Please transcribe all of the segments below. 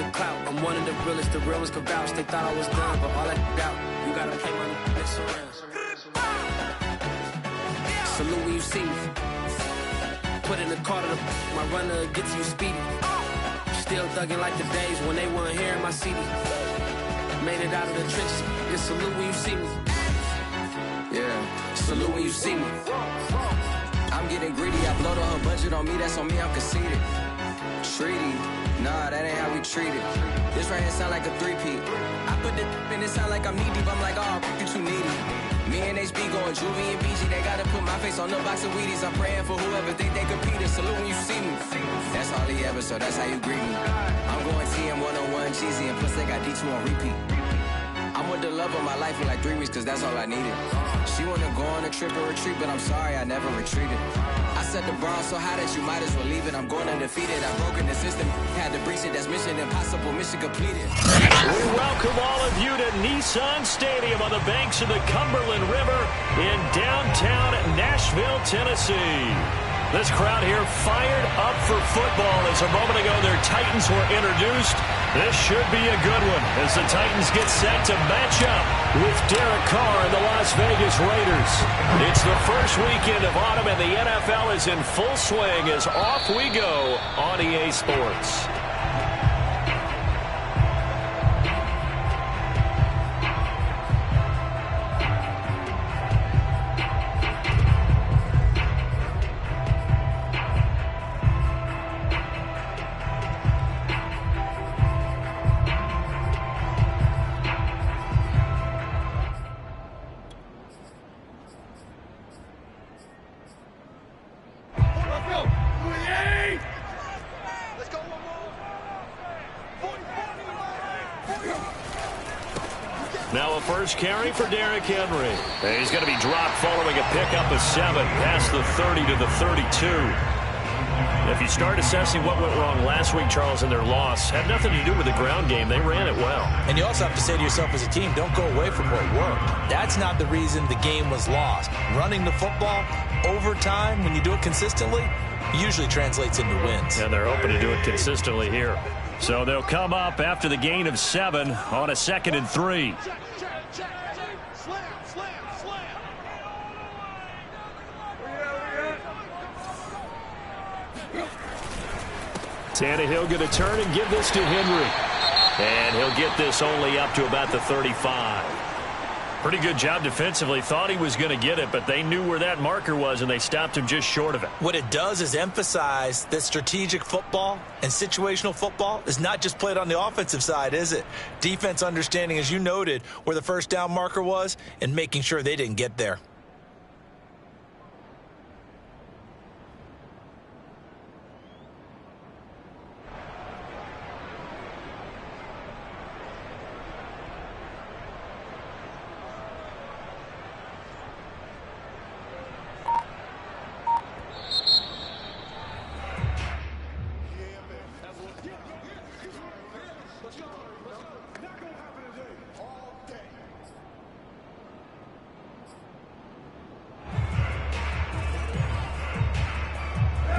the clout. I'm one of the realest, the real ones can vouch. They thought I was done, but all that out. You gotta play my next around. Salute when you see me. Put in the car to my runner, get to you speedy. Still thugging like the days when they weren't here in my city. Made it out of the trenches. Just salute when you see me. Yeah, salute when you see me. I'm getting greedy, I blowed on her budget on me, that's on me, I'm conceited. Treaty, nah, that ain't how we treat it. This right here sound like a three-peat. I put the in it sound like I'm knee-deep, I'm like, oh, you too needy. Me and HB going Juvie and BG, they gotta put my face on the box of Wheaties. I'm praying for whoever think they competed. Salute when you see me. That's all he ever, so that's how you greet me. I'm going TM 101 cheesy, and plus they got D2 on repeat. I'm with the love of my life for like 3 weeks, cause that's all I needed. She wanna go on a trip or retreat, but I'm sorry, I never retreated. I set the bar so high that you might as well leave it. I'm going undefeated, I've broken the system. Had to breach it, that's mission impossible, mission completed. We welcome all of you to Nissan Stadium on the banks of the Cumberland River in downtown Nashville, Tennessee. This crowd here fired up for football as a moment ago their Titans were introduced. This should be a good one as the Titans get set to match up with Derek Carr and the Las Vegas Raiders. It's the first weekend of autumn and the NFL is in full swing as off we go on EA Sports. Now a first carry for Derrick Henry. He's going to be dropped following a pickup of 7 past the 30 to the 32. If you start assessing what went wrong last week, Charles, in their loss, had nothing to do with the ground game. They ran it well. And you also have to say to yourself as a team, don't go away from what worked. That's not the reason the game was lost. Running the football over time, when you do it consistently, usually translates into wins. And they're hoping to do it consistently here. So they'll come up after the gain of 7 on a 2nd and 3. Tannehill going to turn and give this to Henry. And he'll get this only up to about the 35. Pretty good job defensively. Thought he was going to get it, but they knew where that marker was, and they stopped him just short of it. What it does is emphasize that strategic football and situational football is not just played on the offensive side, is it? Defense understanding, as you noted, where the first down marker was and making sure they didn't get there.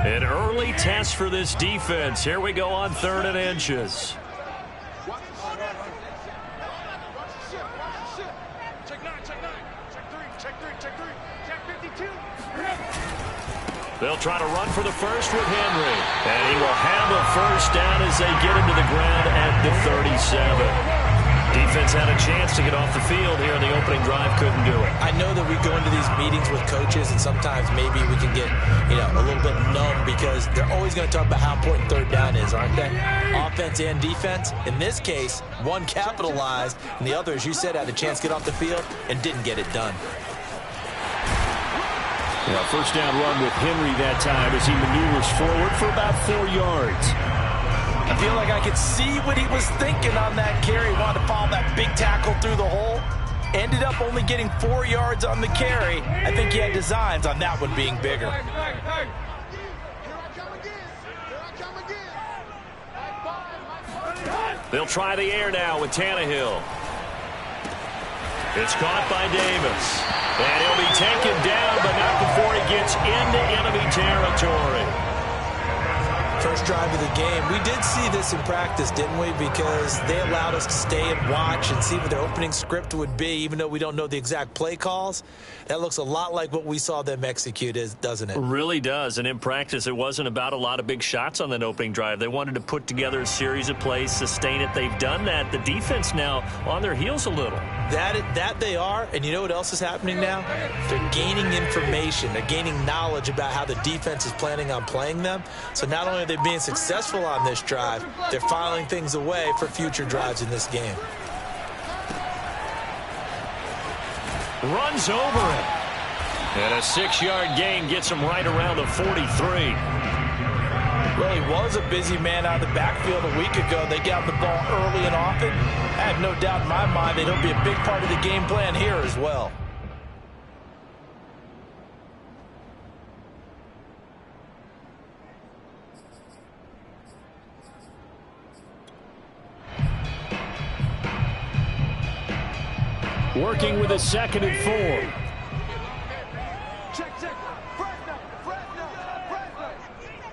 An early test for this defense. Here we go on 3rd and inches. They'll try to run for the first with Henry. And he will have a first down as they get into the ground at the 37. Defense had a chance to get off the field here in the opening drive, couldn't do it. I know that we go into these meetings with coaches, and sometimes maybe we can get, a little bit numb because they're always going to talk about how important 3rd down is, aren't they? Offense and defense. In this case, one capitalized, and the other, as you said, had a chance to get off the field and didn't get it done. Yeah, first down run with Henry that time as he maneuvers forward for about 4 yards. I feel like I could see what he was thinking on that carry. Wanted to follow that big tackle through the hole. Ended up only getting 4 yards on the carry. I think he had designs on that one being bigger. They'll try the air now with Tannehill. It's caught by Davis. And he'll be taken down, but not before he gets into enemy territory. First drive of the game. We did see this in practice, didn't we? Because they allowed us to stay and watch and see what their opening script would be, even though we don't know the exact play calls. That looks a lot like what we saw them execute, doesn't it? Really does. And in practice, it wasn't about a lot of big shots on that opening drive. They wanted to put together a series of plays, sustain it. They've done that. The defense now on their heels a little. That they are, and you know what else is happening now? They're gaining information. They're gaining knowledge about how the defense is planning on playing them. So not only are they being successful on this drive, they're filing things away for future drives in this game. Runs over it. And a 6-yard gain gets him right around the 43. Well, he was a busy man out of the backfield a week ago. They got the ball early and often. I have no doubt in my mind that he'll be a big part of the game plan here as well. Working with a 2nd and 4. Check. Fresno.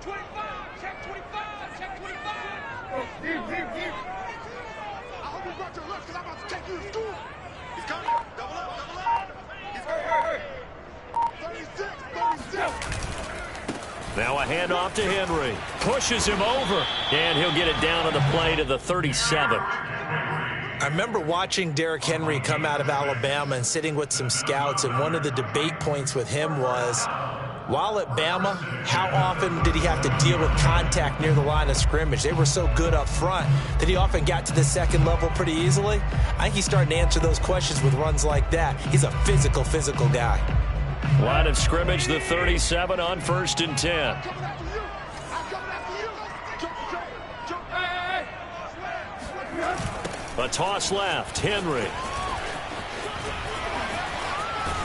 25. Check 25. Check 25. I hope you brought your lunch because I'm about to take you to school. He's coming. Double up. He's coming. 36. Now a handoff to Henry. Pushes him over. And he'll get it down on the play to the 37. I remember watching Derrick Henry come out of Alabama and sitting with some scouts, and one of the debate points with him was, while at Bama, how often did he have to deal with contact near the line of scrimmage? They were so good up front that he often got to the second level pretty easily. I think he's starting to answer those questions with runs like that. He's a physical guy. Line of scrimmage, the 37 on 1st and 10. A toss left, Henry.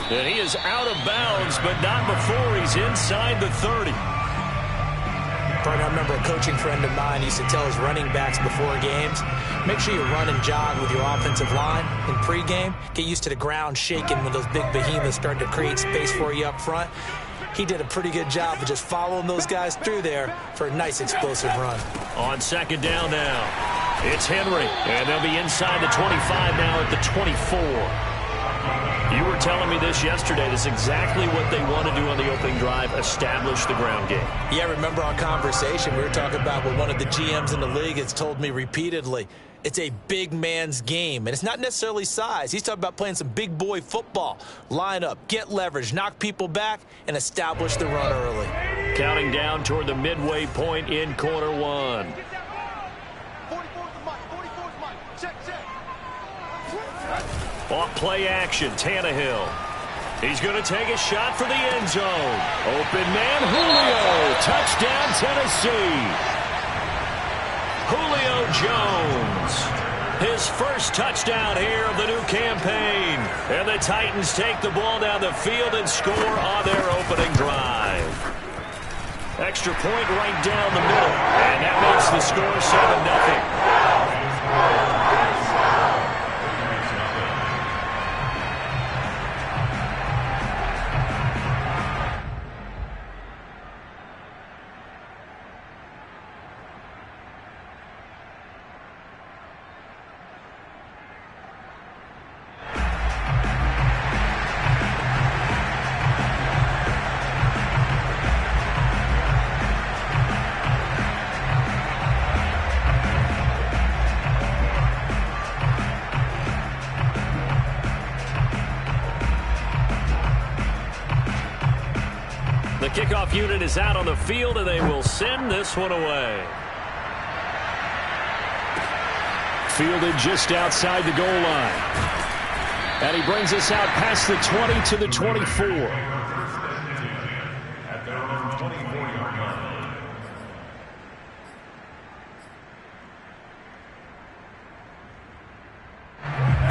And he is out of bounds, but not before he's inside the 30. I remember a coaching friend of mine used to tell his running backs before games, make sure you run and jog with your offensive line in pregame. Get used to the ground shaking when those big behemoths start to create space for you up front. He did a pretty good job of just following those guys through there for a nice explosive run. On 2nd down now, it's Henry, and they'll be inside the 25 now at the 24. You were telling me this yesterday. This is exactly what they want to do on the opening drive, establish the ground game. Yeah, remember our conversation. We were talking about what one of the GMs in the league has told me repeatedly. It's a big man's game, and it's not necessarily size. He's talking about playing some big boy football. Line up, get leverage, knock people back, and establish the run early. Counting down toward the midway point in quarter 1. 44's Mike. Check. Off play action, Tannehill. He's going to take a shot for the end zone. Open man, Julio. Touchdown, Tennessee. Julio Jones, his first touchdown here of the new campaign. And the Titans take the ball down the field and score on their opening drive. Extra point right down the middle. And that makes the score 7-0. The kickoff unit is out on the field, and they will send this one away. Fielded just outside the goal line. And he brings us out past the 20 to the 24.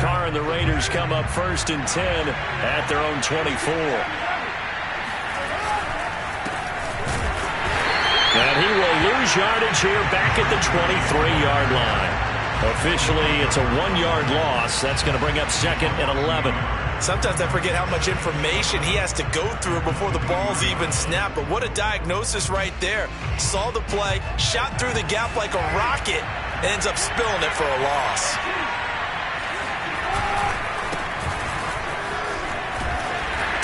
Carr and the Raiders come up 1st and 10 at their own 24. And he will lose yardage here back at the 23-yard line. Officially, it's a 1-yard loss. That's going to bring up 2nd and 11. Sometimes I forget how much information he has to go through before the ball's even snapped. But what a diagnosis right there. Saw the play, shot through the gap like a rocket, ends up spilling it for a loss.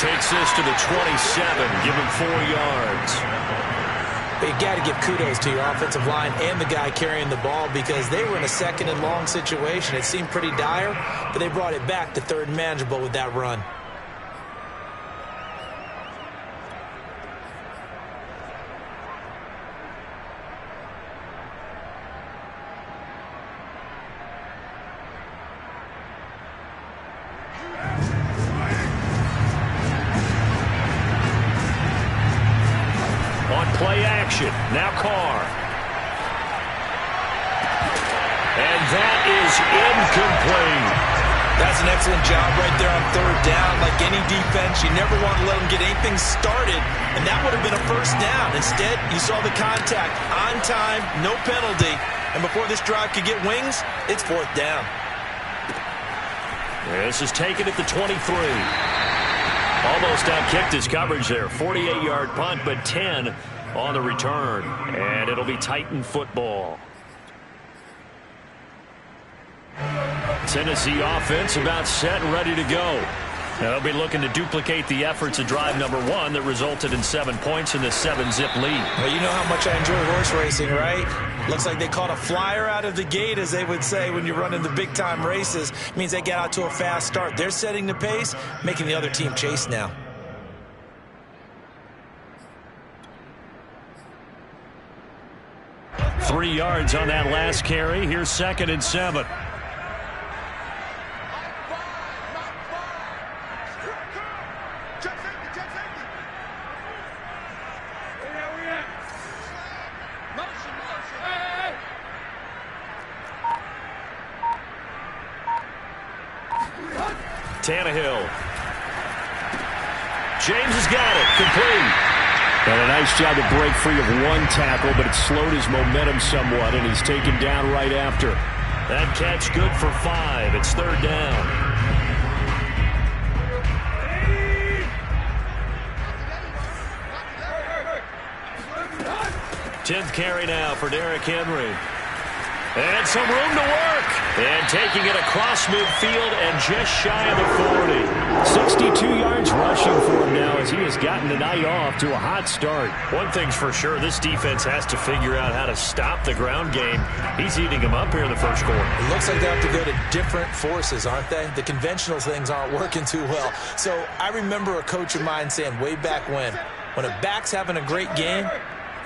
Takes this to the 27, give him 4 yards. But you got to give kudos to your offensive line and the guy carrying the ball because they were in a 2nd and long situation. It seemed pretty dire, but they brought it back to 3rd and manageable with that run. Play action. Now Carr. And that is incomplete. That's an excellent job right there on 3rd down. Like any defense, you never want to let them get anything started, and that would have been a 1st down. Instead, you saw the contact on time, no penalty, and before this drive could get wings, it's 4th down. This is taken at the 23. Almost outkicked his coverage there. 48-yard punt, but 10 on the return. And it'll be Titan football. Tennessee offense about set and ready to go. They'll be looking to duplicate the efforts of drive number 1 that resulted in 7 points in the 7-zip lead. Well, you know how much I enjoy horse racing, right? Looks like they caught a flyer out of the gate, as they would say when you're running the big-time races. It means they get out to a fast start. They're setting the pace, making the other team chase now. Three yards on that last carry. Here's 2nd and 7. Tannehill. James has got it. Complete. And a nice job to break free of 1 tackle, but it slowed his momentum somewhat, and he's taken down right after. That catch good for 5. It's 3rd down. 10th carry now for Derrick Henry. And some room to work. And taking it across midfield and just shy of the 40. 62 yards rushing for him now as he has gotten the night off to a hot start. One thing's for sure, this defense has to figure out how to stop the ground game. He's eating them up here in the first quarter. It looks like they have to go to different forces, aren't they? The conventional things aren't working too well. So I remember a coach of mine saying way back when a back's having a great game,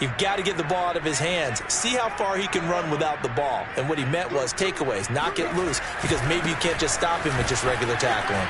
you've got to get the ball out of his hands. See how far he can run without the ball. And what he meant was takeaways, knock it loose, because maybe you can't just stop him with just regular tackling.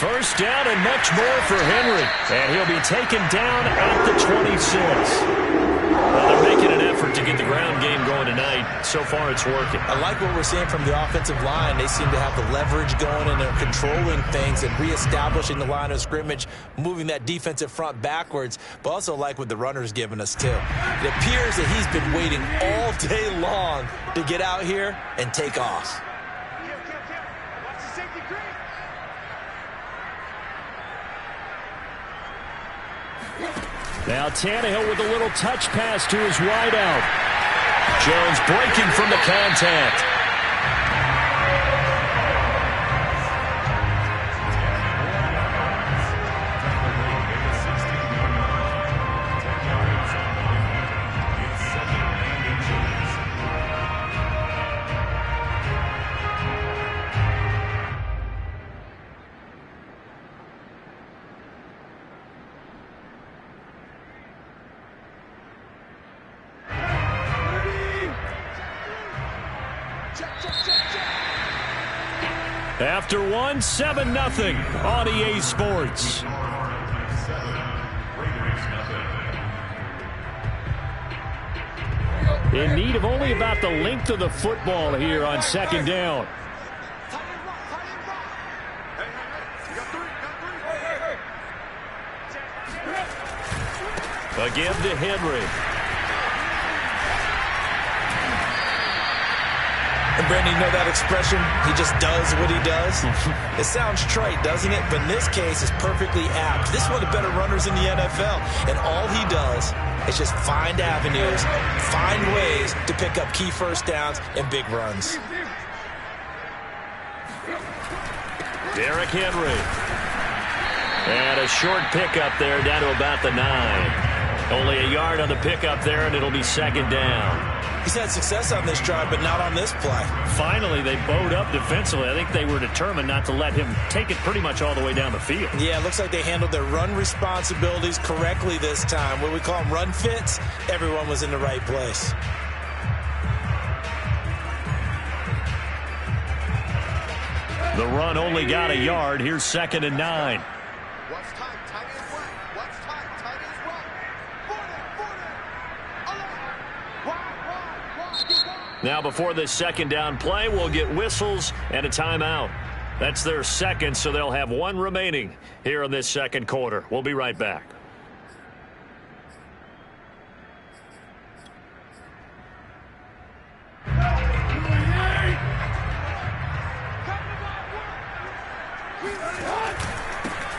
First down and much more for Henry. And he'll be taken down at the 26. Well, they're making an effort to get the ground game going tonight. So far, it's working. I like what we're seeing from the offensive line. They seem to have the leverage going, and they're controlling things and reestablishing the line of scrimmage, moving that defensive front backwards, but also like what the runner's giving us, too. It appears that he's been waiting all day long to get out here and take off. Watch the safety green. Now Tannehill with a little touch pass to his wideout. Jones breaking from the contact. After one, 7-0 on EA Sports. In need of only about the length of the football here on 2nd down. Again to Henry. And Brandon, you know that expression? He just does what he does. It sounds trite, doesn't it? But in this case, it's perfectly apt. This is one of the better runners in the NFL. And all he does is just find avenues, find ways to pick up key first downs and big runs. Derrick Henry. And a short pickup there down to about the 9. Only a yard on the pickup there, and it'll be second down. He's had success on this drive, but not on this play. Finally, they bowed up defensively. I think they were determined not to let him take it pretty much all the way down the field. Yeah, it looks like they handled their run responsibilities correctly this time. What we call them run fits, everyone was in the right place. The run only got a yard. Here's second and 9. What's tight? Tight is right. What's tight? Tight is right. Now before this second down play, we'll get whistles and a timeout. That's their second, so they'll have one remaining here in this second quarter. We'll be right back.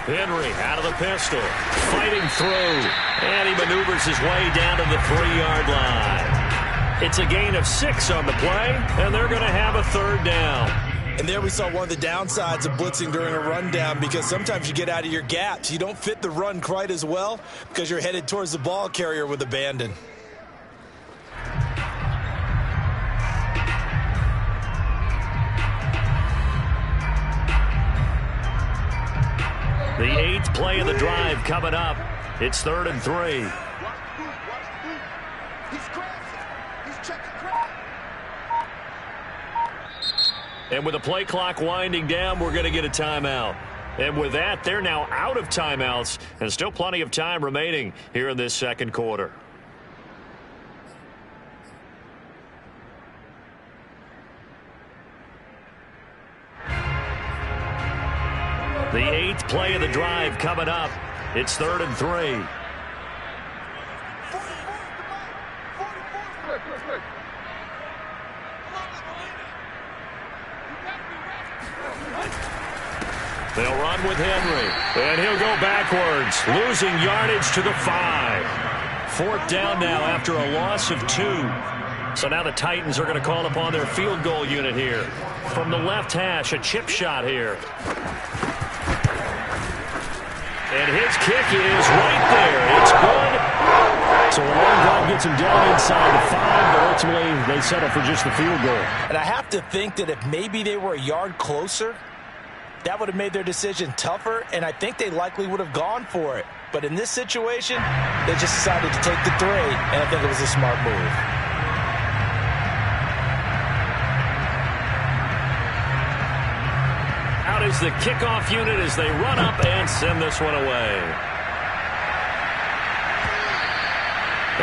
Henry out of the pistol, fighting through, and he maneuvers his way down to the 3-yard line. It's a gain of 6 on the play, and they're going to have a third down. And there we saw one of the downsides of blitzing during a rundown, because sometimes you get out of your gaps. You don't fit the run quite as well because you're headed towards the ball carrier with abandon. The 8th play of the drive coming up. It's 3rd and 3. And with the play clock winding down, we're going to get a timeout. And with that, they're now out of timeouts, and still plenty of time remaining here in this second quarter. The 8th play of the drive coming up. It's 3rd and 3. They'll run with Henry, and he'll go backwards, losing yardage to the 5. 4th down now after a loss of 2. So now the Titans are going to call upon their field goal unit here. From the left hash, a chip shot here. And his kick is right there. It's good. So a long drive gets him down inside the 5, but ultimately they settle for just the field goal. And I have to think that if maybe they were a yard closer, that would have made their decision tougher, and I think they likely would have gone for it. But in this situation, they just decided to take the 3, and I think it was a smart move. Out is the kickoff unit as they run up and send this one away.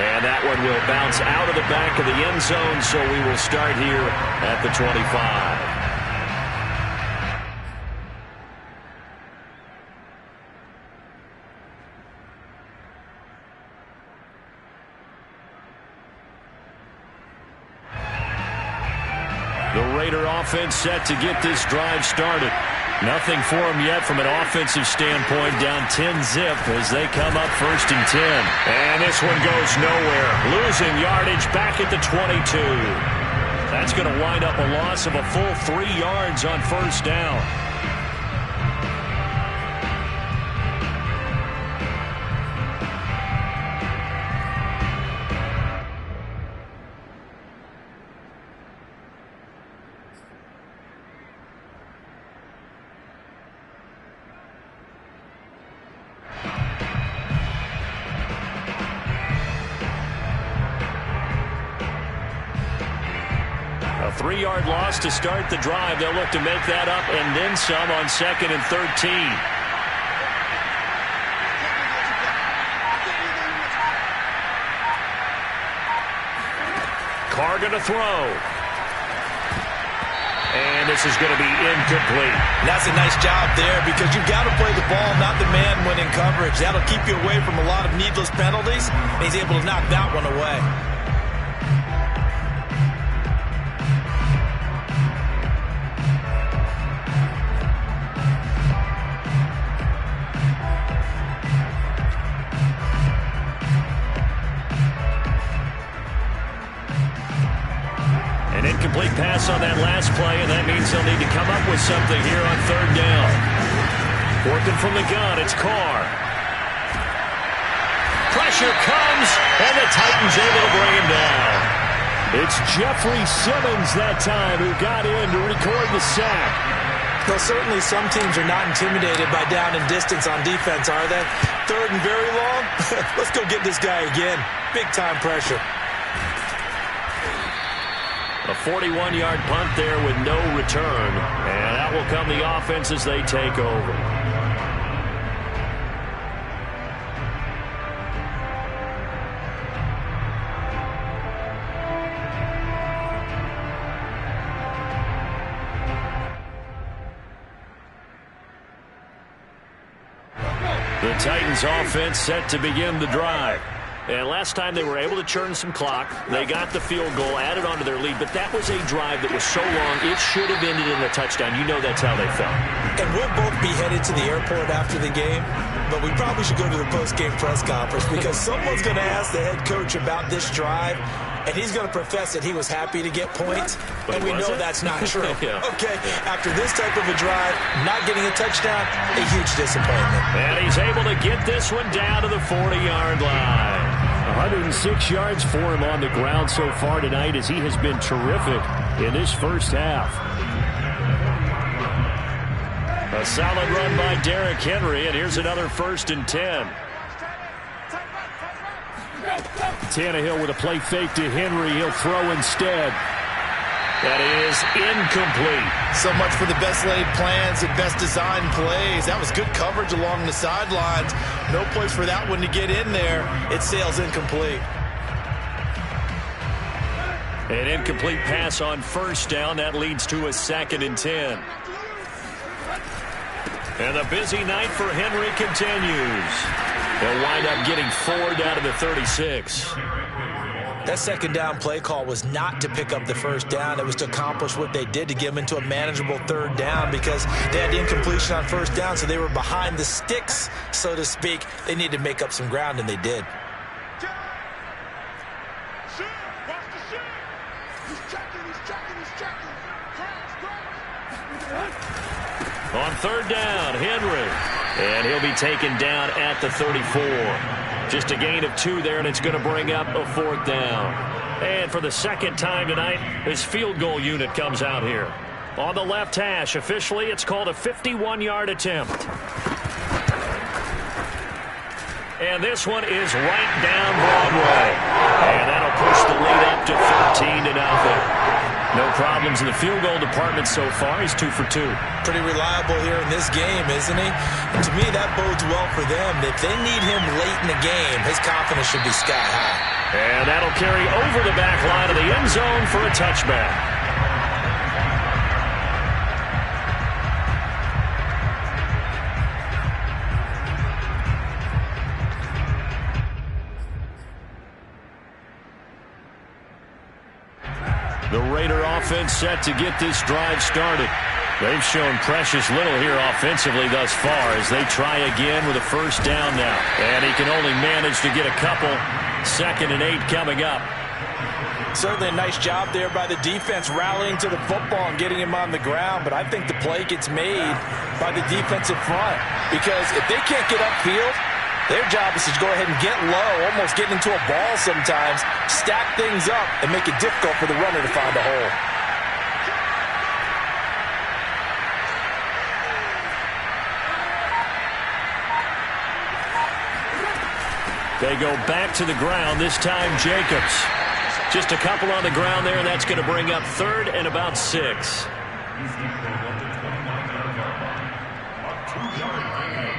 And that one will bounce out of the back of the end zone, so we will start here at the 25. The Raider offense set to get this drive started. Nothing for them yet from an offensive standpoint, down 10-zip as they come up 1st and 10. And this one goes nowhere. Losing yardage back at the 22. That's going to wind up a loss of a full 3 yards on 1st down. A 3-yard loss to start the drive. They'll look to make that up and then some on 2nd and 13. Carr going to throw. And this is going to be incomplete. That's a nice job there, because you've got to play the ball, not the man when in coverage. That'll keep you away from a lot of needless penalties. And he's able to knock that one away. pass play, and that means they'll need to come up with something here on third down. Working from the gun, it's Carr. Pressure comes, and the Titans able to bring him down. It's Jeffrey Simmons that time who got in to record the sack. Well, certainly some teams are not intimidated by down and distance on defense, are they? Third and very long? Let's go get this guy again. Big-time pressure. A 41-yard punt there with no return. And that will come the offense as they take over. The Titans offense set to begin the drive. And last time they were able to churn some clock. They got the field goal, added on to their lead, but that was a drive that was so long it should have ended in a touchdown. You know that's how they felt. And we'll both be headed to the airport after the game, but we probably should go to the post-game press conference because someone's going to ask the head coach about this drive, and he's going to profess that he was happy to get points, and we know that's not true. Yeah. Okay, after this type of a drive, not getting a touchdown, a huge disappointment. And he's able to get this one down to the 40-yard line. 106 yards for him on the ground so far tonight as he has been terrific in this first half. A solid run by Derrick Henry, and here's another 1st and 10. Tannehill with a play fake to Henry. He'll throw instead. That is incomplete. So much for the best laid plans and best designed plays. That was good coverage along the sidelines. No place for that one to get in there. It sails incomplete. An incomplete pass on 1st down. That leads to a 2nd and 10. And the busy night for Henry continues. They'll wind up getting 4 down to the 36. That 2nd down play call was not to pick up the 1st down. It was to accomplish what they did to get them into a manageable 3rd down because they had the incompletion on 1st down, so they were behind the sticks, so to speak. They needed to make up some ground, and they did. On 3rd down, Henry. And he'll be taken down at the 34. Just a gain of 2 there, and it's going to bring up a 4th down. And for the 2nd time tonight, his field goal unit comes out here. On the left hash, officially, it's called a 51-yard attempt. And this one is right down Broadway. And that'll push the lead up to 13-0. No problems in the field goal department so far. He's 2 for 2. Pretty reliable here in this game, isn't he? And to me, that bodes well for them. If they need him late in the game, his confidence should be sky high. And that'll carry over the back line of the end zone for a touchback. The Raider offense set to get this drive started. They've shown precious little here offensively thus far as they try again with a 1st down now. And he can only manage to get a couple. 2nd and 8 coming up. Certainly a nice job there by the defense rallying to the football and getting him on the ground. But I think the play gets made by the defensive front. Because if they can't get upfield, their job is to go ahead and get low, almost get into a ball sometimes, stack things up, and make it difficult for the runner to find a hole. They go back to the ground, this time Jacobs. Just a couple on the ground there, and that's going to bring up 3rd and about 6.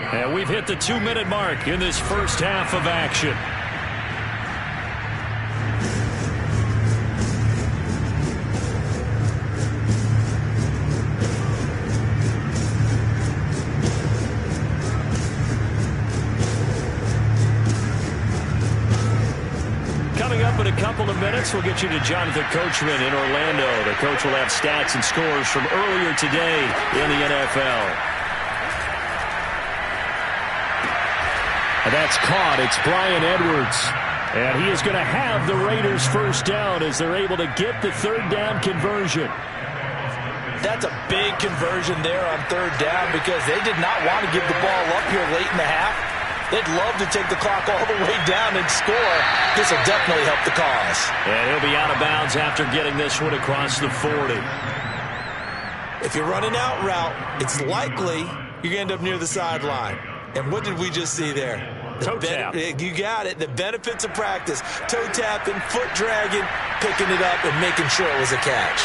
And we've hit the 2-minute mark in this first half of action. Coming up in a couple of minutes, we'll get you to Jonathan Coachman in Orlando. The coach will have stats and scores from earlier today in the NFL. That's caught. It's Bryan Edwards. And he is going to have the Raiders 1st down as they're able to get the 3rd down conversion. That's a big conversion there on third down because they did not want to give the ball up here late in the half. They'd love to take the clock all the way down and score. This will definitely help the cause. And he'll be out of bounds after getting this one across the 40. If you're running out route, it's likely you're going to end up near the sideline. And what did we just see there? Toe tap. You got it. The benefits of practice. Toe tapping, foot dragging, picking it up, and making sure it was a catch.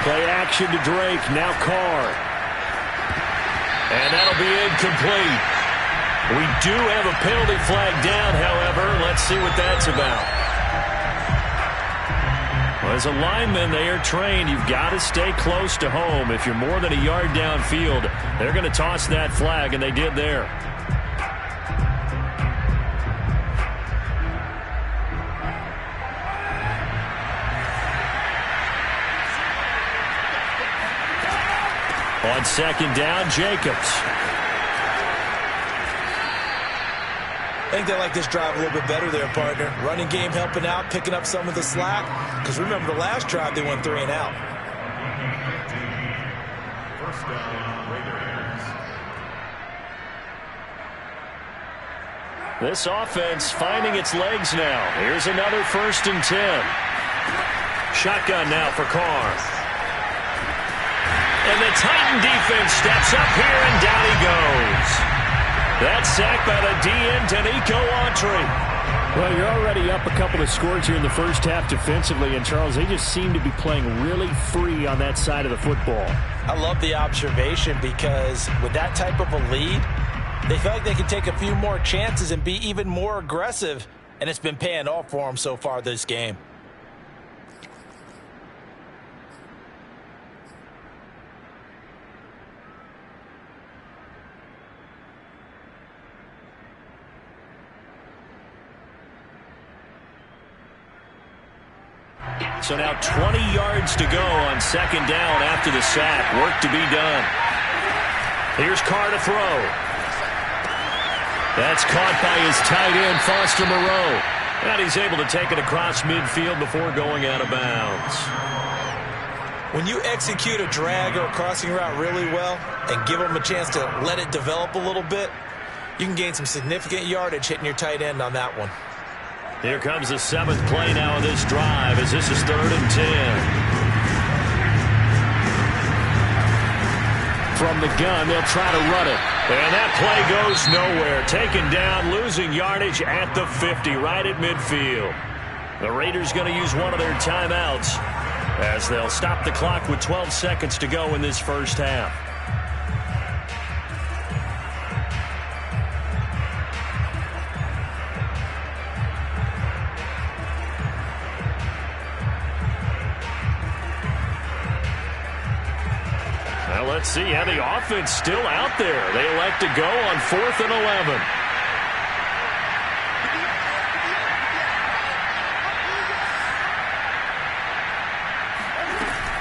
Play action to Drake. Now Carr. And that'll be incomplete. We do have a penalty flag down, however. Let's see what that's about. Well, as a lineman, they are trained. You've got to stay close to home. If you're more than a yard downfield, they're going to toss that flag, and they did there. On second down, Jacobs. I think they like this drive a little bit better there, partner. Running game helping out, picking up some of the slack. Because remember, the last drive, they went 3 and out. First down, Raiders. This offense finding its legs now. Here's another 1st and 10. Shotgun now for Carr. And the Titan defense steps up here, and down he goes. That's sacked by the DN, Danico Autry. Well, you're already up a couple of scores here in the first half defensively, and Charles, they just seem to be playing really free on that side of the football. I love the observation because with that type of a lead, they feel like they can take a few more chances and be even more aggressive, and it's been paying off for them so far this game. So now 20 yards to go on second down after the sack. Work to be done. Here's Carr to throw. That's caught by his tight end, Foster Moreau. And he's able to take it across midfield before going out of bounds. When you execute a drag or a crossing route really well and give them a chance to let it develop a little bit, you can gain some significant yardage hitting your tight end on that one. Here comes the 7th play now of this drive as this is 3rd and 10. From the gun, they'll try to run it. And that play goes nowhere. Taken down, losing yardage at the 50, right at midfield. The Raiders going to use one of their timeouts as they'll stop the clock with 12 seconds to go in this first half. Well, let's see how the offense still out there. They elect to go on 4th and 11.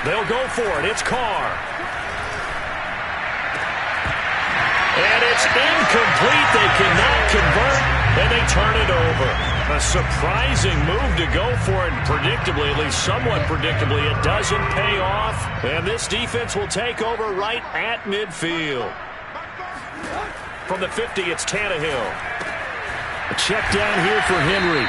They'll go for it. It's Carr. And it's incomplete. They cannot convert, and they turn it over. A surprising move to go for it. Predictably, at least somewhat predictably, it doesn't pay off. And this defense will take over right at midfield. From the 50, it's Tannehill. A check down here for Henry.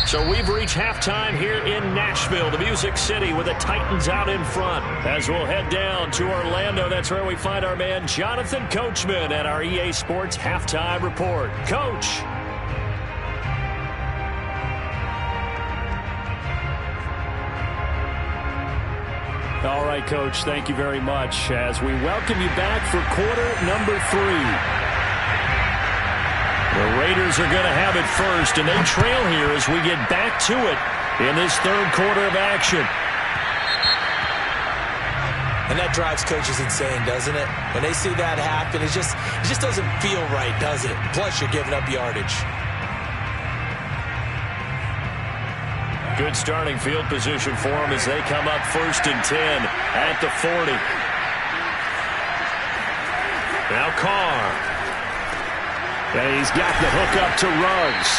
So we've reached halftime here in Nashville, the Music City, with the Titans out in front. As we'll head down to Orlando, that's where we find our man Jonathan Coachman at our EA Sports Halftime Report. Coach. All right, Coach, thank you very much as we welcome you back for quarter number 3. The Raiders are going to have it first, and they trail here as we get back to it in this 3rd quarter of action. And that drives coaches insane, doesn't it? When they see that happen, it just doesn't feel right, does it? Plus, you're giving up yardage. Good starting field position for them as they come up 1st and 10 at the 40. Now Carr. And he's got the hook up to Ruggs.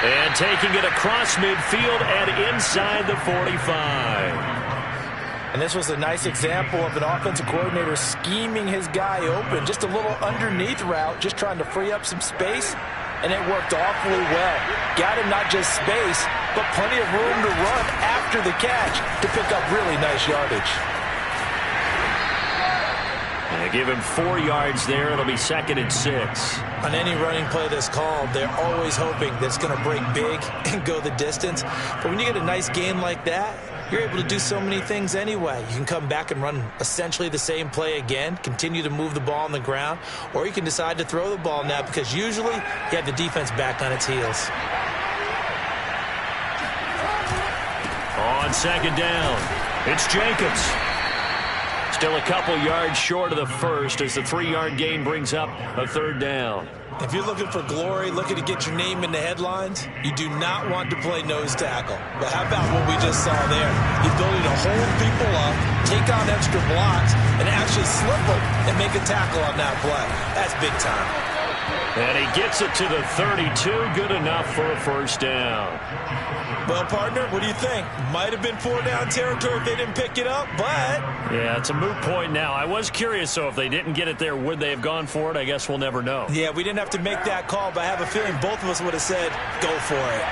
And taking it across midfield and inside the 45. And this was a nice example of an offensive coordinator scheming his guy open. Just a little underneath route, just trying to free up some space. And it worked awfully well. Got him not just space, but plenty of room to run after the catch to pick up really nice yardage. And they give him 4 yards there. It'll be 2nd and 6. On any running play that's called, they're always hoping that it's going to break big and go the distance. But when you get a nice gain like that, you're able to do so many things anyway. You can come back and run essentially the same play again, continue to move the ball on the ground, or you can decide to throw the ball now because usually you have the defense back on its heels. On 2nd down, it's Jacobs. Still a couple yards short of the first as the 3-yard gain brings up a 3rd down. If you're looking for glory, looking to get your name in the headlines, you do not want to play nose tackle. But how about what we just saw there? The ability to hold people up, take on extra blocks, and actually slip them and make a tackle on that play. That's big time. And he gets it to the 32. Good enough for a 1st down. Well, partner, what do you think? Might have been 4-down territory if they didn't pick it up, but... Yeah, it's a moot point now. I was curious, so if they didn't get it there, would they have gone for it? I guess we'll never know. Yeah, we didn't have to make that call, but I have a feeling both of us would have said, go for it.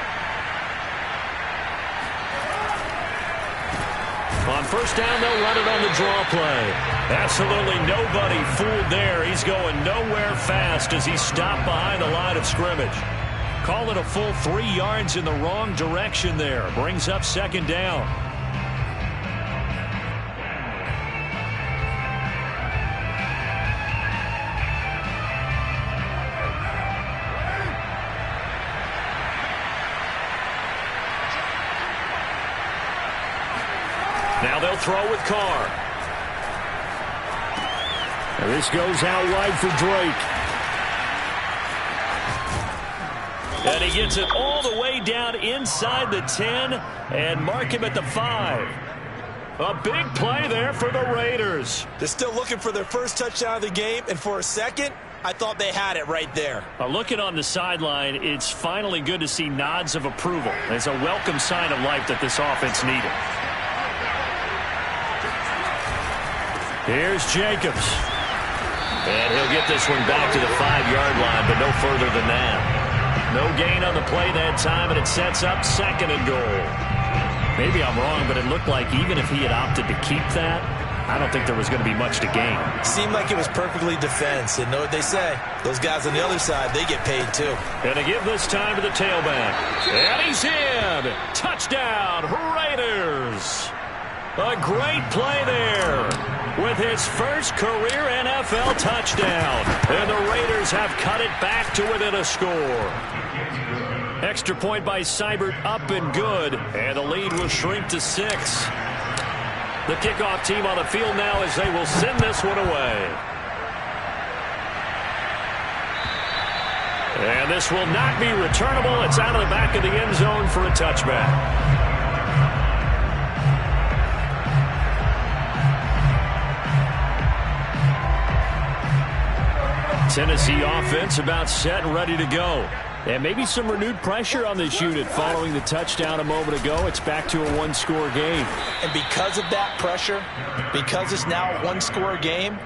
On 1st down, they'll run it on the draw play. Absolutely nobody fooled there. He's going nowhere fast as he's stopped behind the line of scrimmage. Call it a full 3 yards in the wrong direction there. Brings up 2nd down. Now they'll throw with Carr. And this goes out wide for Drake. And he gets it all the way down inside the 10 and mark him at the 5. A big play there for the Raiders. They're still looking for their first touchdown of the game, and for a second, I thought they had it right there. Looking on the sideline, it's finally good to see nods of approval. It's a welcome sign of life that this offense needed. Here's Jacobs. And he'll get this one back to the 5-yard line, but no further than that. No gain on the play that time, and it sets up 2nd and goal. Maybe I'm wrong, but it looked like even if he had opted to keep that, I don't think there was going to be much to gain. Seemed like it was perfectly defense. And know what they say? Those guys on the other side, they get paid too. And to give this time to the tailback. And he's in. Touchdown, Raiders. A great play there with his first career NFL touchdown. And the Raiders have cut it back to within a score. Extra point by Seibert up and good. And the lead will shrink to 6. The kickoff team on the field now as they will send this one away. And this will not be returnable. It's out of the back of the end zone for a touchback. Tennessee offense about set and ready to go. And maybe some renewed pressure on this unit following the touchdown a moment ago. It's back to a 1-score game. And because of that pressure, because it's now a 1-score game,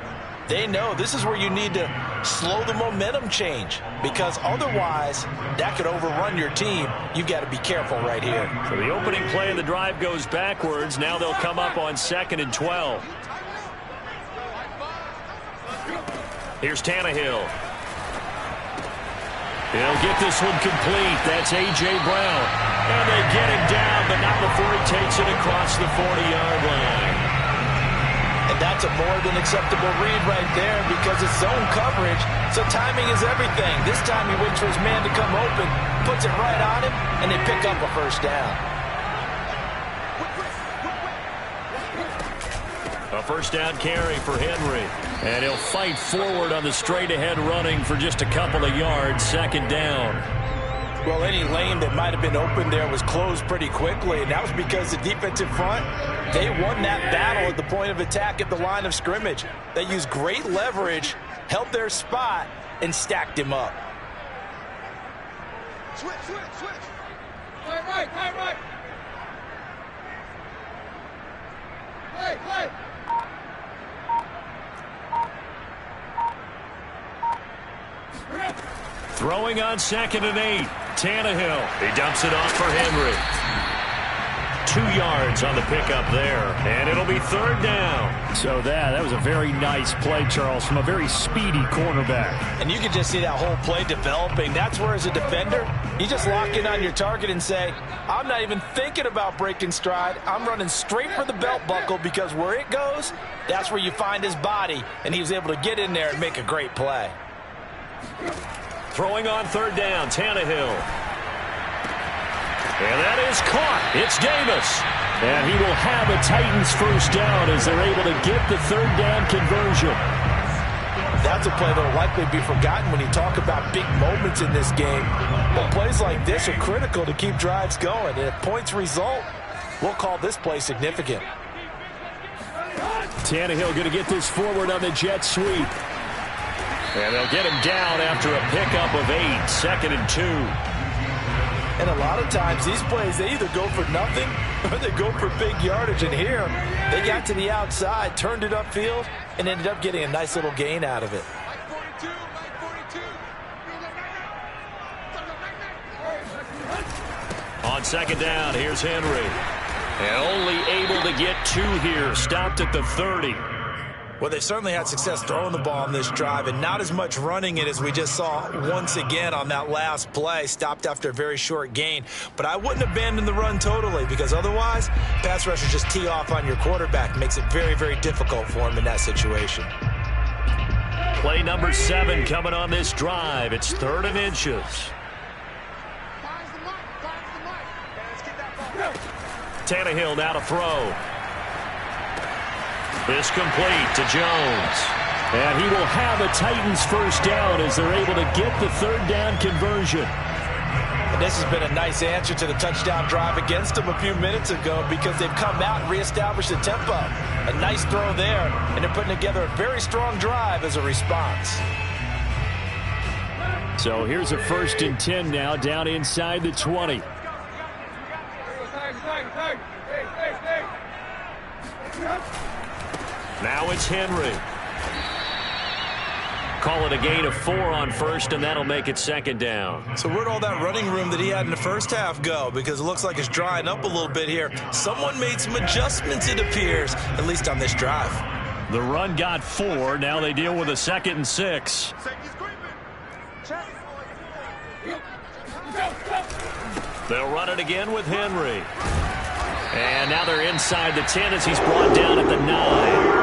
they know this is where you need to slow the momentum change. Because otherwise, that could overrun your team. You've got to be careful right here. So the opening play of the drive goes backwards. Now they'll come up on 2nd and 12. Here's Tannehill. He'll get this one complete. That's A.J. Brown. And they get him down, but not before he takes it across the 40-yard line. And that's a more than acceptable read right there because it's zone coverage, so timing is everything. This time he waits for his man to come open, puts it right on him, and they pick up a 1st down. A 1st down carry for Henry. And he'll fight forward on the straight-ahead running for just a couple of yards. 2nd down. Well, any lane that might have been open there was closed pretty quickly, and that was because the defensive front, they won that battle at the point of attack at the line of scrimmage. They used great leverage, held their spot, and stacked him up. Switch. Right. Throwing on 2nd and 8. Tannehill. He dumps it off for Henry. 2 yards on the pickup there. And it'll be 3rd down. So that was a very nice play, Charles, from a very speedy cornerback. And you can just see that whole play developing. That's where, as a defender, you just lock in on your target and say, I'm not even thinking about breaking stride. I'm running straight for the belt buckle, because where it goes, that's where you find his body. And he was able to get in there and make a great play. Throwing on 3rd down, Tannehill. And that is caught. It's Davis. And he will have a Titans first down as they're able to get the 3rd down conversion. That's a play that will likely be forgotten when you talk about big moments in this game. But plays like this are critical to keep drives going. And if points result, we'll call this play significant. Tannehill going to get this forward on the jet sweep. And they'll get him down after a pickup of 8, 2nd and 2. And a lot of times these plays, they either go for nothing or they go for big yardage. And here, they got to the outside, turned it upfield, and ended up getting a nice little gain out of it. On 2nd down, here's Henry. And only able to get 2 here, stopped at the 30. Well, they certainly had success throwing the ball on this drive, and not as much running it as we just saw once again on that last play. Stopped after a very short gain. But I wouldn't abandon the run totally, because otherwise, pass rushers just tee off on your quarterback. Makes it very, very difficult for him in that situation. Play number 7 coming on this drive. It's 3rd and inches. Tannehill now to throw. This complete to Jones. And he will have a Titans first down as they're able to get the 3rd down conversion. And this has been a nice answer to the touchdown drive against them a few minutes ago, because they've come out and reestablished the tempo. A nice throw there, and they're putting together a very strong drive as a response. So here's a 1st and 10 now, down inside the 20. Now it's Henry. Call it a gain of 4 on 1st, and that'll make it 2nd down. So where'd all that running room that he had in the first half go? Because it looks like it's drying up a little bit here. Someone made some adjustments, it appears, at least on this drive. The run got 4. Now they deal with a 2nd and 6. They'll run it again with Henry. And now they're inside the 10 as he's brought down at the 9.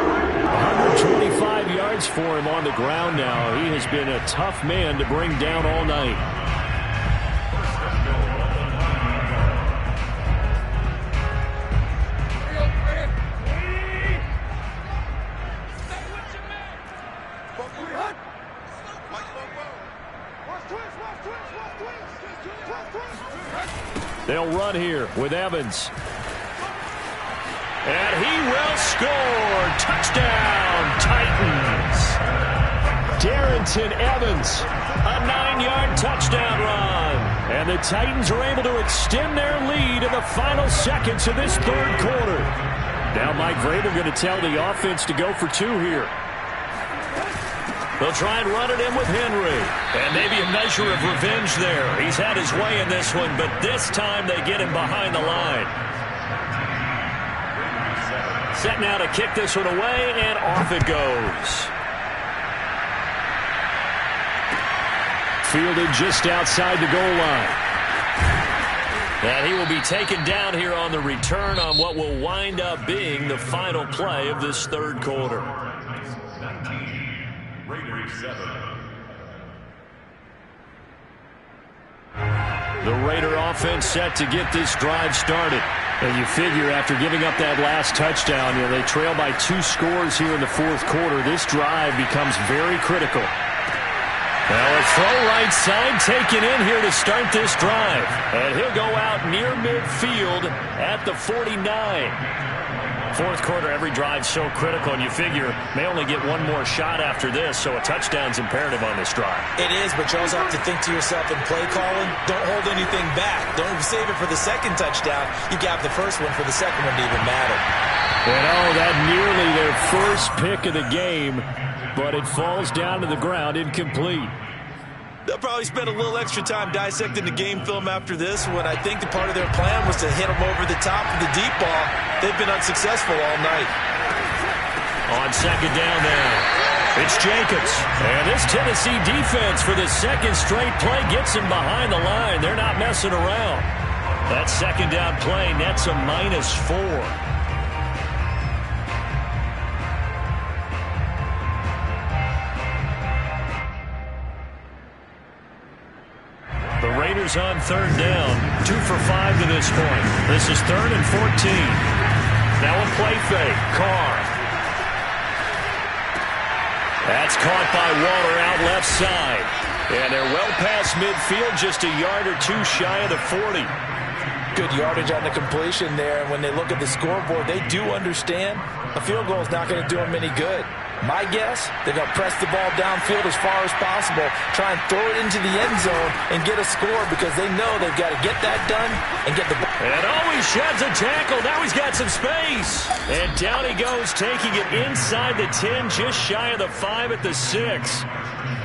125 yards for him on the ground now. He has been a tough man to bring down all night. They'll run here with Evans. And he will score. Touchdown, Titans. Darrynton Evans, a 9-yard touchdown run. And the Titans are able to extend their lead in the final seconds of this 3rd quarter. Now Mike Vrabel going to tell the offense to go for 2 here. They'll try and run it in with Henry. And maybe a measure of revenge there. He's had his way in this one, but this time they get him behind the line. Set now to kick this one away, and off it goes. Fielded just outside the goal line. And he will be taken down here on the return on what will wind up being the final play of this 3rd quarter. The Raider offense set to get this drive started. And you figure after giving up that last touchdown, they trail by 2 scores here in the 4th quarter. This drive becomes very critical. Well, a throw right side taken in here to start this drive. And he'll go out near midfield at the 49. 4th quarter, every drive so critical, and you figure may only get 1 more shot after this, so a touchdown's imperative on this drive. It is, but you also have to think to yourself in play calling, don't hold anything back. Don't save it for the 2nd touchdown. You got the first one for the 2nd one to even matter. And that nearly their first pick of the game, but it falls down to the ground incomplete. They'll probably spend a little extra time dissecting the game film after this when I think the part of their plan was to hit them over the top of the deep ball. They've been unsuccessful all night. On second down now, it's Jacobs. And this Tennessee defense for the second straight play gets him behind the line. They're not messing around. That second down play nets a -4. The Raiders on third down, 2 for 5 to this point. This is 3rd and 14. Now a play fake. Carr. That's caught by Waller out left side. And they're well past midfield, just a yard or two shy of the 40. Good yardage on the completion there. And when they look at the scoreboard, they do understand a field goal is not going to do them any good. My guess, they're going to press the ball downfield as far as possible, try and throw it into the end zone and get a score because they know they've got to get that done and get the ball. And he sheds a tackle. Now he's got some space. And down he goes, taking it inside the 10, just shy of the 5 at the 6.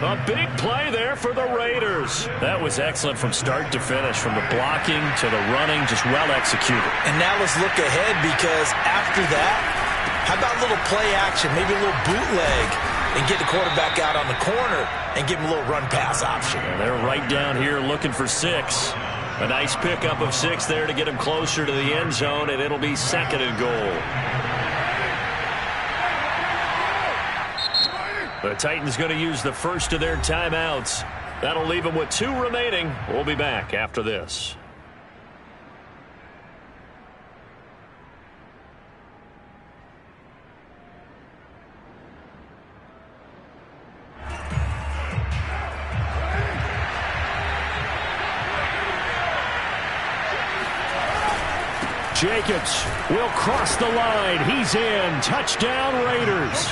A big play there for the Raiders. That was excellent from start to finish, from the blocking to the running, just well executed. And now let's look ahead because after that, how about a little play action, maybe a little bootleg, and get the quarterback out on the corner and give him a little run-pass option. And they're right down here looking for 6. A nice pickup of 6 there to get him closer to the end zone, and it'll be 2nd and goal. The Titans going to use the first of their timeouts. That'll leave them with 2 remaining. We'll be back after this. Jacobs will cross the line. He's in. Touchdown, Raiders.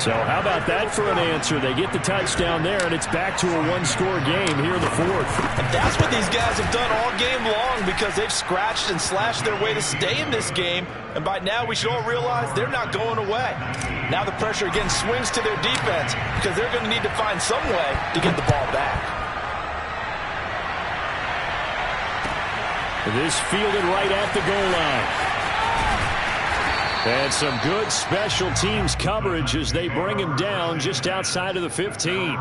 So how about that for an answer? They get the touchdown there, and it's back to a one-score game here in the 4th. And that's what these guys have done all game long because they've scratched and slashed their way to stay in this game. And by now, we should all realize they're not going away. Now the pressure again swings to their defense because they're going to need to find some way to get the ball back. This fielded right at the goal line. And some good special teams coverage as they bring him down just outside of the 15.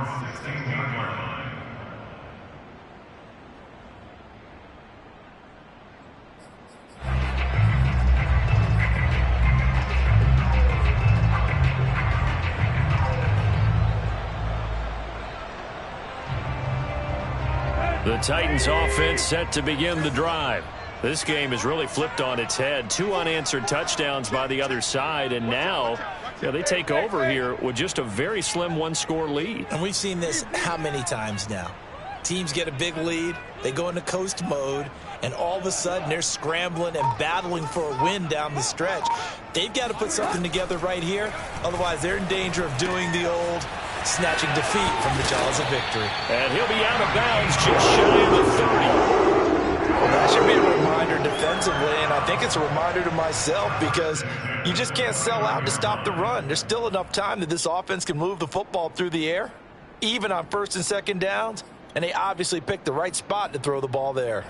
The Titans offense set to begin the drive. This game is really flipped on its head. 2 unanswered touchdowns by the other side, and now they take over here with just a very slim one-score lead. And we've seen this how many times now? Teams get a big lead, they go into coast mode, and all of a sudden they're scrambling and battling for a win down the stretch. They've got to put something together right here, otherwise they're in danger of doing the old snatching defeat from the jaws of victory. And he'll be out of bounds just shy of the 30. Well, that should be a reminder defensively, and I think it's a reminder to myself because you just can't sell out to stop the run. There's still enough time that this offense can move the football through the air, even on 1st and 2nd downs, and they obviously picked the right spot to throw the ball there.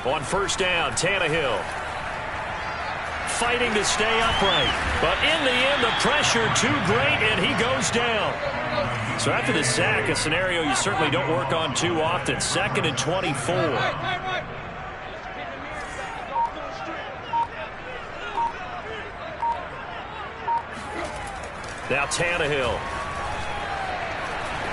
On 1st down, Tannehill fighting to stay upright. But in the end, the pressure too great, and he goes down. So after the sack, a scenario you certainly don't work on too often. 2nd and 24. Now Tannehill.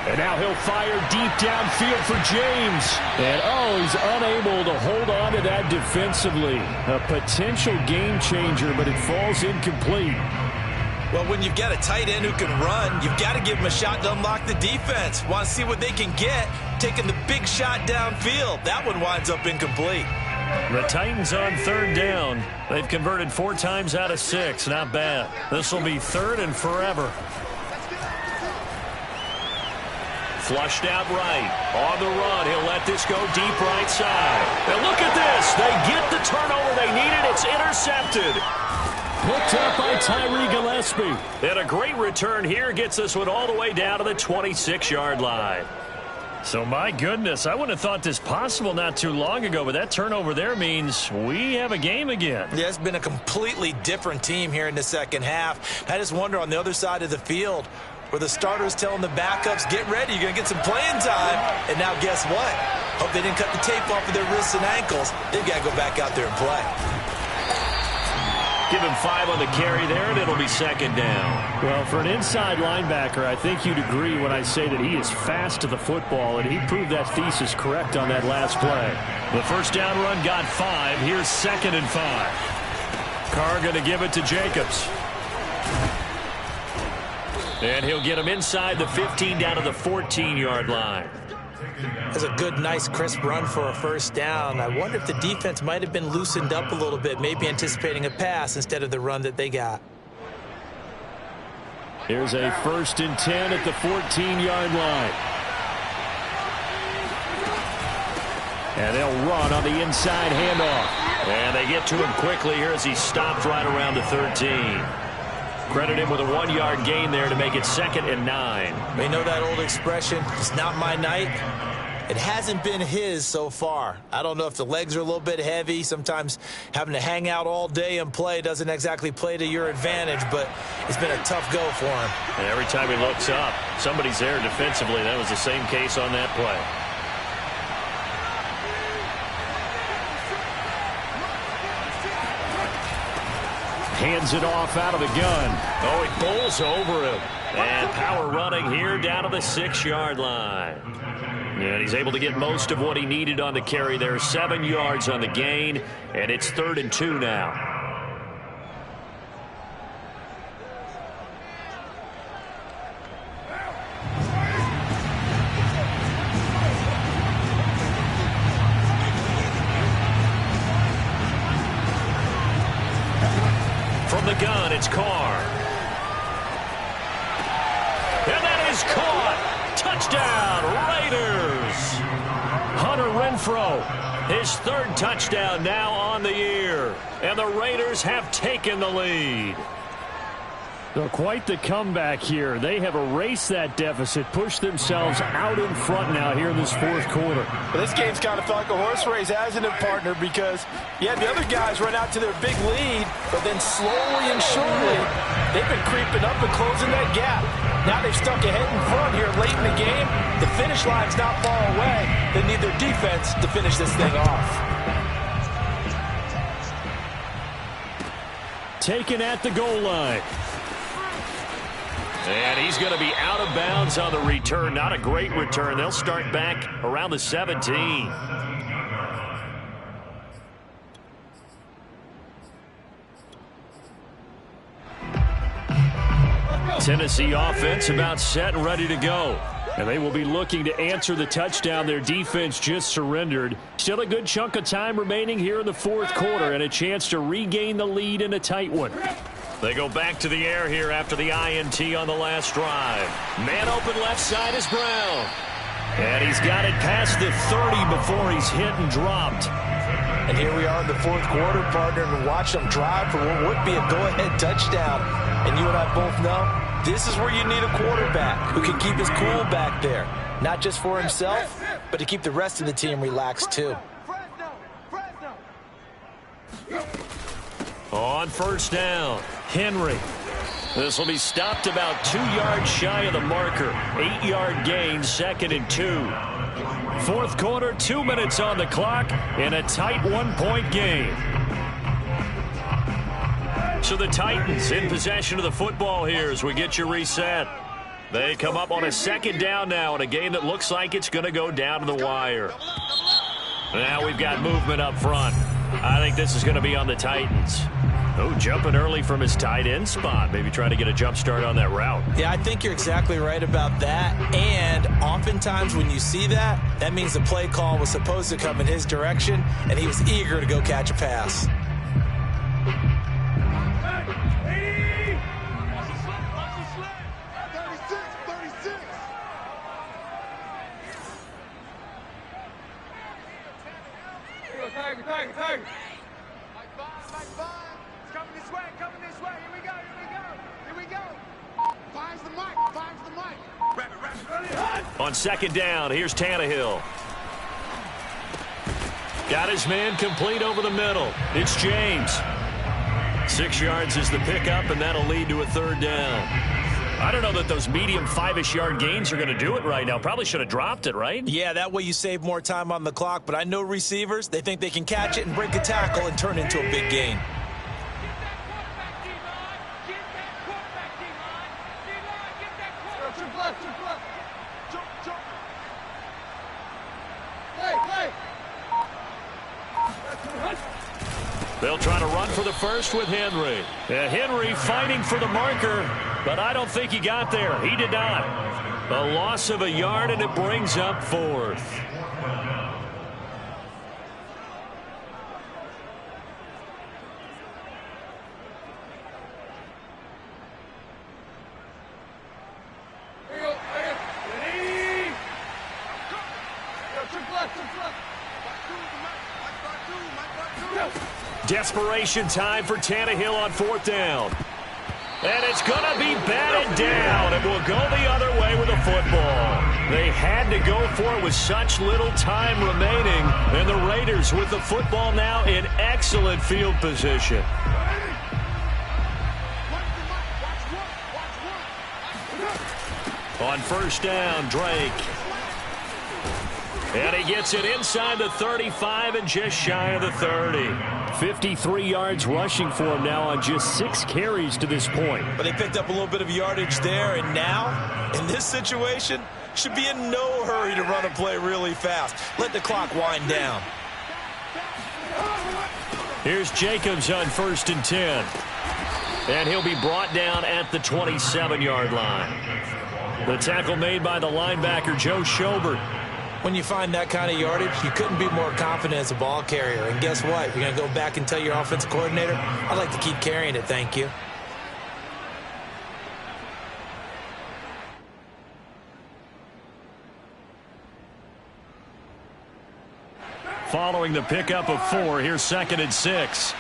And now he'll fire deep downfield for James. And, he's unable to hold on to that defensively. A potential game changer, but it falls incomplete. Well, when you've got a tight end who can run, you've got to give him a shot to unlock the defense. Want to see what they can get, taking the big shot downfield. That one winds up incomplete. The Titans on third down. They've converted 4 times out of 6. Not bad. This will be 3rd and forever. Flushed out right. On the run. He'll let this go deep right side. And look at this. They get the turnover they needed. It's intercepted. Picked up by Tyree Gillespie. And a great return here gets this one all the way down to the 26-yard line. So, my goodness, I wouldn't have thought this possible not too long ago, but that turnover there means we have a game again. Yeah, it's been a completely different team here in the second half. I just wonder on the other side of the field where the starters telling the backups, get ready, you're going to get some playing time. And now guess what? Hope they didn't cut the tape off of their wrists and ankles. They've got to go back out there and play. Give him 5 on the carry there, and it'll be 2nd down. Well, for an inside linebacker, I think you'd agree when I say that he is fast to the football, and he proved that thesis correct on that last play. The first down run got 5. Here's 2nd and 5. Carr going to give it to Jacobs. And he'll get him inside the 15 down to the 14-yard line. That's a good, nice, crisp run for a first down. I wonder if the defense might have been loosened up a little bit, maybe anticipating a pass instead of the run that they got. Here's a 1st and 10 at the 14-yard line. And they'll run on the inside handoff. And they get to him quickly here as he stopped right around the 13. Credit him with a 1-yard gain there to make it 2nd and 9. They know that old expression, it's not my night. It hasn't been his so far. I don't know if the legs are a little bit heavy. Sometimes having to hang out all day and play doesn't exactly play to your advantage, but it's been a tough go for him. And every time he looks up, somebody's there defensively. That was the same case on that play. Hands it off out of the gun. Oh, it bowls over him. And power running here down to the 6-yard line. And he's able to get most of what he needed on the carry there. 7 yards on the gain, and it's 3rd and 2 now. From the gun, it's Carr. And that is caught. Touchdown, Raiders. Hunter Renfrow, his 3rd touchdown now on the year. And the Raiders have taken the lead. So quite the comeback here. They have erased that deficit, pushed themselves out in front now here in this 4th quarter. Well, this game's kind of felt like a horse race, hasn't it, partner? Because, yeah, the other guys run out to their big lead, but then slowly and surely, they've been creeping up and closing that gap. Now they've stuck ahead in front here late in the game. The finish line's not far away. They need their defense to finish this thing off. Taken at the goal line. And he's going to be out of bounds on the return. Not a great return. They'll start back around the 17. Tennessee offense about set and ready to go. And they will be looking to answer the touchdown their defense just surrendered. Still a good chunk of time remaining here in the 4th quarter and a chance to regain the lead in a tight one. They go back to the air here after the INT on the last drive. Man open left side is Brown. And he's got it past the 30 before he's hit and dropped. And here we are in the 4th quarter, partner, and watch them drive for what would be a go-ahead touchdown. And you and I both know this is where you need a quarterback who can keep his cool back there. Not just for himself, but to keep the rest of the team relaxed too. On first down, Henry. This will be stopped about 2 yards shy of the marker. 8-yard gain, 2nd and 2. 4th quarter, 2 minutes on the clock, and a tight 1-point game. So the Titans in possession of the football here as we get you reset. They come up on a 2nd down now in a game that looks like it's going to go down to the wire. Now we've got movement up front. I think this is going to be on the Titans. Oh, jumping early from his tight end spot. Maybe trying to get a jump start on that route. Yeah, I think you're exactly right about that. And oftentimes when you see that, that means the play call was supposed to come in his direction, and he was eager to go catch a pass. On second down, here's Tannehill. Got his man complete over the middle. It's James. 6 yards is the pickup, and that'll lead to a third down. I don't know that those medium 5-ish yard gains are going to do it right now. Probably should have dropped it, right? Yeah, that way you save more time on the clock. But I know receivers, they think they can catch it and break a tackle and turn it into a big gain. They'll try to run for the first with Henry. Henry fighting for the marker, but I don't think he got there. He did not. A loss of a yard, and it brings up fourth. Desperation time for Tannehill on fourth down. And it's going to be batted down. It will go the other way with a football. They had to go for it with such little time remaining. And the Raiders with the football now in excellent field position. On first down, Drake. And he gets it inside the 35 and just shy of the 30. 53 yards rushing for him now on just 6 carries to this point. But they picked up a little bit of yardage there, and now, in this situation, should be in no hurry to run a play really fast. Let the clock wind down. Here's Jacobs on 1st and 10. And he'll be brought down at the 27-yard line. The tackle made by the linebacker, Joe Schobert. When you find that kind of yardage, you couldn't be more confident as a ball carrier. And guess what? You're going to go back and tell your offensive coordinator, I'd like to keep carrying it, thank you. Following the pickup of 4, here's 2nd and 6.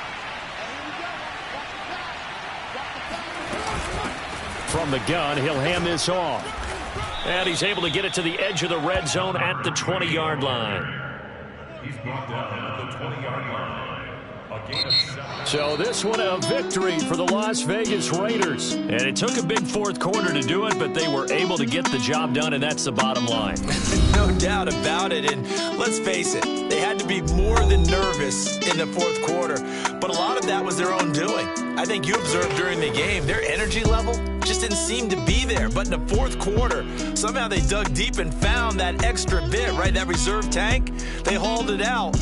From the gun, he'll hand this off. And he's able to get it to the edge of the red zone at the 20-yard line. He's brought down at the 20-yard line. A gain of 7. So this one a victory for the Las Vegas Raiders. And it took a big fourth quarter to do it, but they were able to get the job done, and that's the bottom line. No doubt about it. And let's face it, they had to be more than nervous in the fourth quarter. But a lot of that was their own doing. I think you observed during the game, their energy level just didn't seem to be there. But in the fourth quarter, somehow they dug deep and found that extra bit, right? That reserve tank. They hauled it out.